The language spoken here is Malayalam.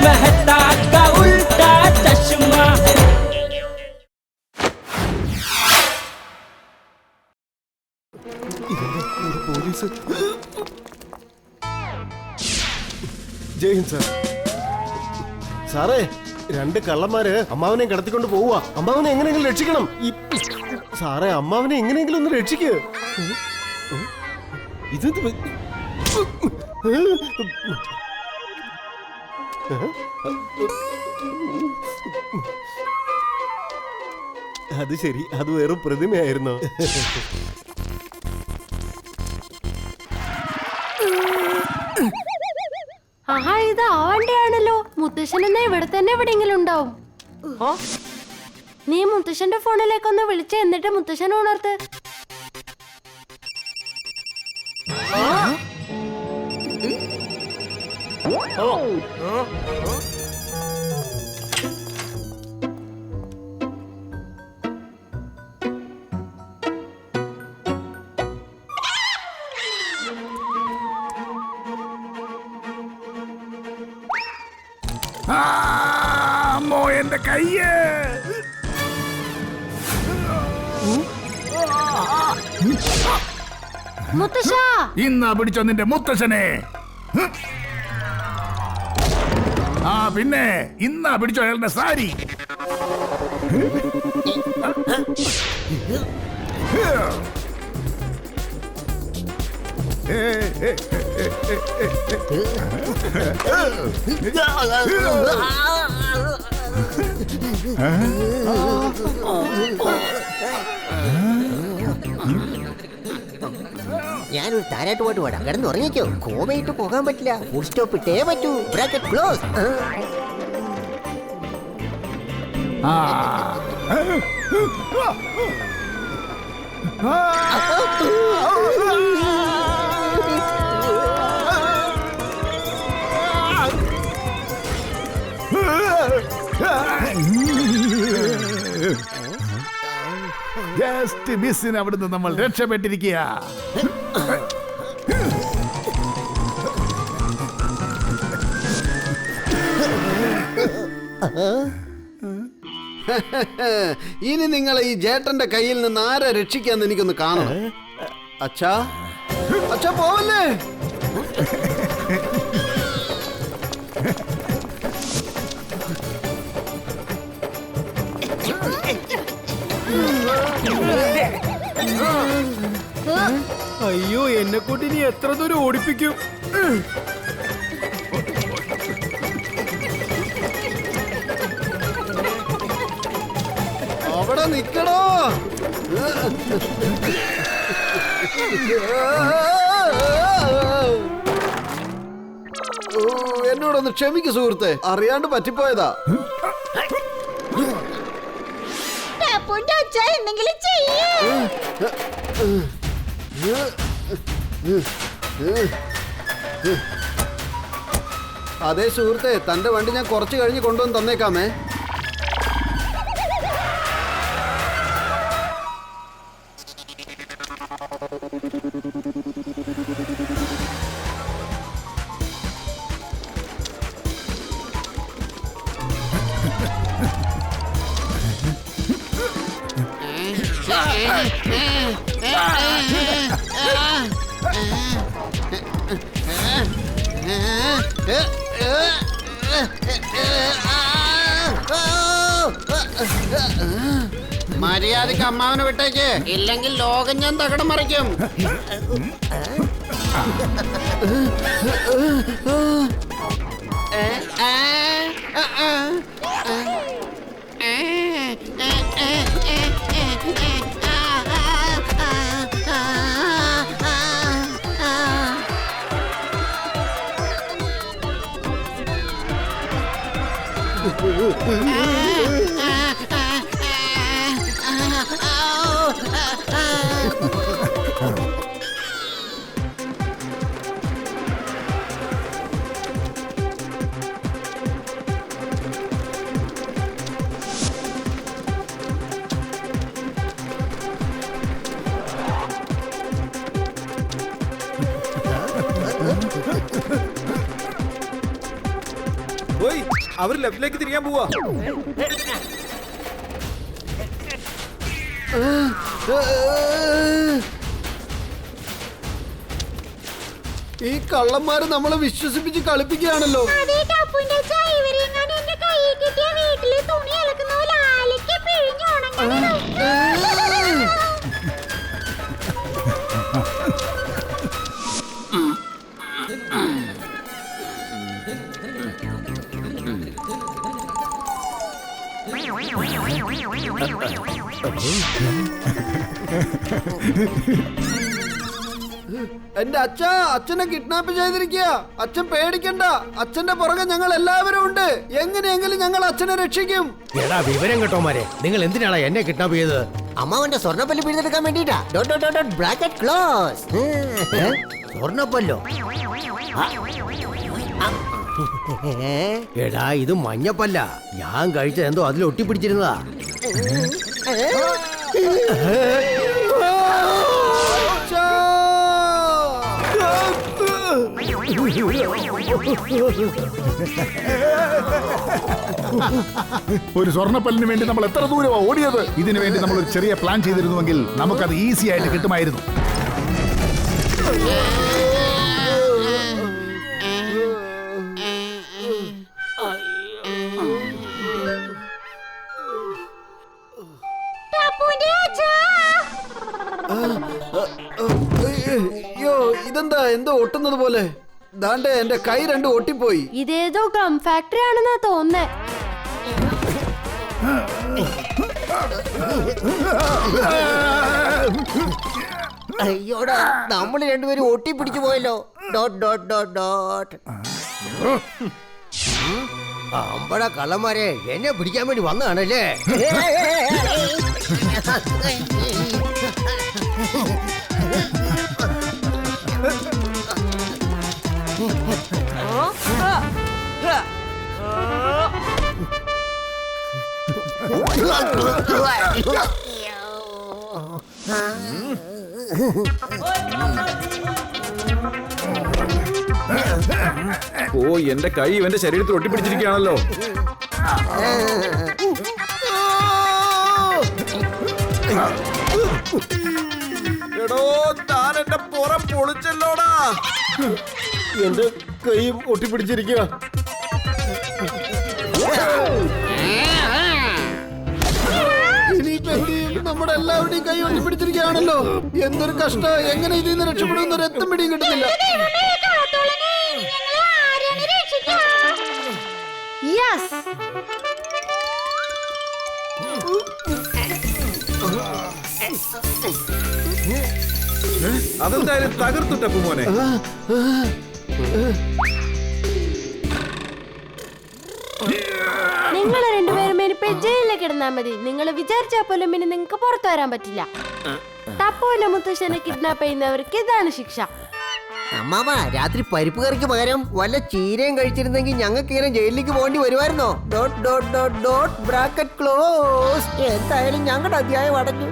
मेहता का उल्टा चश्मा. പോലീസ്. ജയ് ഹിന്ദ് സാർ. സാറേ, 2 കള്ളന്മാര് അമ്മാവനെ കടത്തിക്കൊണ്ട് പോവുക. അമ്മാവനെ എങ്ങനെയെങ്കിലും രക്ഷിക്കണം. സാറേ, അമ്മാവനെ എങ്ങനെയെങ്കിലും ഒന്ന് രക്ഷിക്ക്. ഇത് അത് ശരി, അത് വെറും പ്രതിമയായിരുന്നോ? ആഹാ, ഇത് ആവണ്ടയാണല്ലോ. മുത്തശ്ശനെന്നാ ഇവിടെ തന്നെ എവിടെയെങ്കിലും ഉണ്ടാവും. നീ മുത്തശ്ശന്റെ ഫോണിലേക്കൊന്ന് വിളിച്ച് എന്നിട്ട് മുത്തശ്ശൻ ഉണർത്ത്. അമ്മോ, എന്റെ കയ്യ്. മുത്തശ്ശ, ഇന്നാ പിടിച്ചോ നിന്റെ മുത്തശ്ശനെ. ആ പിന്നെ ഇന്നാ പിടിച്ചോ അയാളുടെ സാരി. ഞാനൊരു താരാട്ട് പാട്ട് പാടാം. കിടന്ന് ഉറങ്ങിക്കോ. കോമയിട്ട് പോകാൻ പറ്റില്ല. ഫുൾ സ്റ്റോപ്പ് ഇട്ടേ പറ്റൂ. Bracket close. ജസ്റ്റ് മിസ്സിന് അവിടുന്ന് നമ്മൾ രക്ഷപ്പെട്ടിരിക്കുക. ഇനി നിങ്ങൾ ഈ ജേട്ടന്റെ കയ്യിൽ നിന്ന് ആരെ രക്ഷിക്കാന്ന് എനിക്കൊന്ന് കാണണം. അച്ഛാ, അച്ഛാ പോവല്ലേ? അയ്യോ, എന്നെ കൊണ്ട് ഇനി എത്ര ദൂരം ഓടിപ്പിക്കും? അവിടെ നിക്കടോ. എന്നോടൊന്ന് ക്ഷമിക്കു സുഹൃത്തെ, അറിയാണ്ട് പറ്റിപ്പോയതാ. അതെ സുഹൃത്തെ, തന്റെ വണ്ടി ഞാൻ കുറച്ച് കഴിഞ്ഞ് കൊണ്ടുവന്ന് തന്നേക്കാമേ. മര്യാദക്ക് അമ്മാവനെ വിട്ടേക്ക്, ഇല്ലെങ്കിൽ ലോകം ഞാൻ തകടം മറിക്കും. ഓയ് അവർ ലെഫ്റ്റിലേക്ക് തിരിയാൻ പോവാ. ഈ കള്ളന്മാര് നമ്മളെ വിശ്വസിപ്പിച്ച് കളിപ്പിക്കുകയാണല്ലോ. എന്റെ അച്ഛനെ കിഡ്നാപ്പ് ചെയ്തിരിക്കുക. അച്ഛൻ പേടിക്കണ്ട, അച്ഛന്റെ പുറകെ ഞങ്ങൾ എല്ലാവരും ഉണ്ട്. എങ്ങനെയെങ്കിലും ഞങ്ങൾ അച്ഛനെ രക്ഷിക്കും. എടാ വിവരം കേട്ടോമാരെ, നിങ്ങൾ എന്തിനാണ് എന്നെ കിഡ്നാപ്പ് ചെയ്തത്? അമ്മാവന്റെ സ്വർണ്ണപ്പല്ല് പിടിച്ചെടുക്കാൻ വേണ്ടിട്ടാ. Bracket close. സ്വർണ്ണപ്പല്ലോ? എടാ ഇത് മഞ്ഞപ്പല്ല. ഞാൻ കഴിച്ച എന്തോ അതിൽ ഒട്ടിപ്പിടിച്ചിരുന്നതാ. ഒരു സ്വർണ്ണപ്പല്ലിന് വേണ്ടി നമ്മൾ എത്ര ദൂരമാ ഓടിയത്. ഇതിനു വേണ്ടി നമ്മൾ ഒരു ചെറിയ പ്ലാൻ ചെയ്തിരുന്നുവെങ്കിൽ നമുക്കത് ഈസി ആയിട്ട് കിട്ടുമായിരുന്നു. അയ്യോ, ഇതെന്താ എന്തോ ഒട്ടുന്നത് പോലെ. ദാണ്ടെ എന്റെ കൈ രണ്ടും ഒട്ടിപ്പോയി. ഇതേതോ ഗം ഫാക്ടറി ആണെന്നാ തോന്നുന്നേ. അയ്യോടാ, നമ്മൾ രണ്ടുപേരും ഒട്ടി പിടിച്ചു പോയല്ലോ. അമ്പട കള്ളന്മാരെ, എന്നെ പിടിക്കാൻ വേണ്ടി വന്നതാണല്ലേ? ഓ എന്റെ കൈ ഇവന്റെ ശരീരത്തിൽ ഒട്ടിപ്പിടിച്ചിരിക്കുകയാണല്ലോ. എടോ താൻ എന്റെ പുറം പൊളിച്ചല്ലോടാ. എന്റെ കൈയും ഒട്ടിപ്പിടിച്ചിരിക്കുക. നമ്മുടെ എല്ലാവരുടെയും കൈ ഒട്ടിപ്പിടിച്ചിരിക്കുകയാണല്ലോ. എന്തൊരു കഷ്ടം. എങ്ങനെ ഇതിൽ നിന്ന് രക്ഷപ്പെടുന്ന ഒരു എത്തും പിടിയും കിട്ടുന്നില്ല. അതെന്തായാലും തകർത്തു ടപ്പു മോനെ. നിങ്ങൾ രണ്ടുപേരും ഇനിയിപ്പോ ജയിലിലേക്ക് ഇടുന്നാ മതി. നിങ്ങൾ വിചാരിച്ചാ പോലും ഇനി നിങ്ങൾക്ക് പുറത്തു വരാൻ പറ്റില്ല. ടപ്പുവിന്റെ മുത്തശ്ശനെ കിഡ്നാപ്പ് ചെയ്യുന്നവർക്ക് ഇതാണ് ശിക്ഷ. അമ്മാവ, രാത്രി പരിപ്പ് കറിക്ക് പകരം വല്ല ചീരയും കഴിച്ചിരുന്നെങ്കിൽ ഞങ്ങൾക്ക് ഇങ്ങനെ ജയിലിലേക്ക് പോകേണ്ടി വരുമായിരുന്നോ? Bracket close. എന്തായാലും ഞങ്ങളുടെ അധ്യായം അടഞ്ഞു.